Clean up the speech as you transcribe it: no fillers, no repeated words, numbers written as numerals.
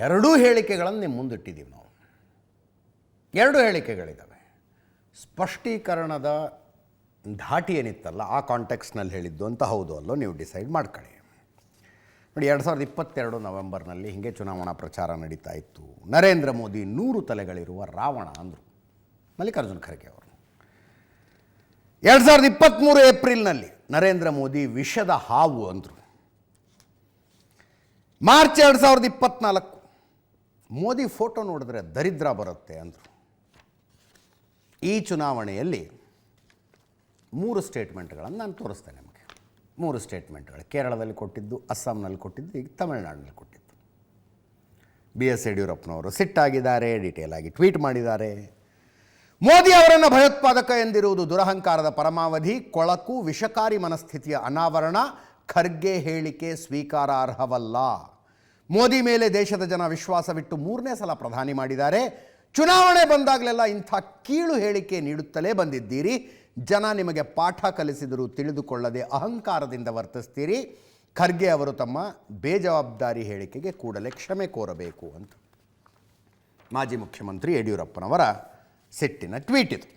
ಎರಡೂ ಹೇಳಿಕೆಗಳನ್ನು ನಿಮ್ಮ ಮುಂದಿಟ್ಟಿದ್ದೀವಿ ನಾವು. ಎರಡು ಹೇಳಿಕೆಗಳಿದ್ದಾವೆ. ಸ್ಪಷ್ಟೀಕರಣದ ಧಾಟಿ ಏನಿತ್ತಲ್ಲ ಆ ಕಾಂಟೆಕ್ಸ್ನಲ್ಲಿ ಹೇಳಿದ್ದು ಅಂತ ಹೌದು ಅಲ್ಲೋ ನೀವು ಡಿಸೈಡ್ ಮಾಡ್ಕೊಳ್ಳಿ. ನೋಡಿ, 2022 ನವೆಂಬರ್ನಲ್ಲಿ ಹೀಗೆ ಚುನಾವಣಾ ಪ್ರಚಾರ ನಡೀತಾ ಇತ್ತು. ನರೇಂದ್ರ ಮೋದಿ 100 ತಲೆಗಳಿರುವ ರಾವಣ ಅಂದರು ಮಲ್ಲಿಕಾರ್ಜುನ ಖರ್ಗೆ ಅವರು. 2023 ಏಪ್ರಿಲ್ನಲ್ಲಿ ನರೇಂದ್ರ ಮೋದಿ ವಿಷದ ಹಾವು ಅಂದರು. ಮಾರ್ಚ್ 2024 ಮೋದಿ ಫೋಟೋ ನೋಡಿದ್ರೆ ದರಿದ್ರ ಬರುತ್ತೆ ಅಂದರು. ಈ ಚುನಾವಣೆಯಲ್ಲಿ 3 ಸ್ಟೇಟ್ಮೆಂಟ್ಗಳನ್ನು ನಾನು ತೋರಿಸ್ತೇನೆ ನಿಮಗೆ. 3 ಸ್ಟೇಟ್ಮೆಂಟ್ಗಳು ಕೇರಳದಲ್ಲಿ ಕೊಟ್ಟಿದ್ದು, ಅಸ್ಸಾಂನಲ್ಲಿ ಕೊಟ್ಟಿದ್ದು, ಈಗ ತಮಿಳುನಾಡಿನಲ್ಲಿ ಕೊಟ್ಟಿದ್ದು. BS ಯಡಿಯೂರಪ್ಪನವರು ಸಿಟ್ಟಾಗಿದ್ದಾರೆ, ಡೀಟೇಲ್ ಆಗಿ ಟ್ವೀಟ್ ಮಾಡಿದ್ದಾರೆ. ಮೋದಿ ಅವರನ್ನು ಭಯೋತ್ಪಾದಕ ಎಂದಿರುವುದು ದುರಹಂಕಾರದ ಪರಮಾವಧಿ, ಕೊಳಕು, ವಿಷಕಾರಿ ಮನಸ್ಥಿತಿಯ ಅನಾವರಣ. ಖರ್ಗೆ ಹೇಳಿಕೆ ಸ್ವೀಕಾರಾರ್ಹವಲ್ಲ. ಮೋದಿ ಮೇಲೆ ದೇಶದ ಜನ ವಿಶ್ವಾಸವಿಟ್ಟು 3ನೇ ಸಲ ಪ್ರಧಾನಿ ಮಾಡಿದ್ದಾರೆ. ಚುನಾವಣೆ ಬಂದಾಗಲೆಲ್ಲ ಇಂಥ ಕೀಳು ಹೇಳಿಕೆ ನೀಡುತ್ತಲೇ ಬಂದಿದ್ದೀರಿ. ಜನ ನಿಮಗೆ ಪಾಠ ಕಲಿಸಿದರೂ ತಿಳಿದುಕೊಳ್ಳದೆ ಅಹಂಕಾರದಿಂದ ವರ್ತಿಸ್ತೀರಿ. ಖರ್ಗೆ ಅವರು ತಮ್ಮ ಬೇಜವಾಬ್ದಾರಿ ಹೇಳಿಕೆಗೆ ಕೂಡಲೇ ಕ್ಷಮೆ ಕೋರಬೇಕು ಅಂತ ಮಾಜಿ ಮುಖ್ಯಮಂತ್ರಿ ಯಡಿಯೂರಪ್ಪನವರ ಸಿಟ್ಟಿನ ಟ್ವೀಟ್ ಇದು.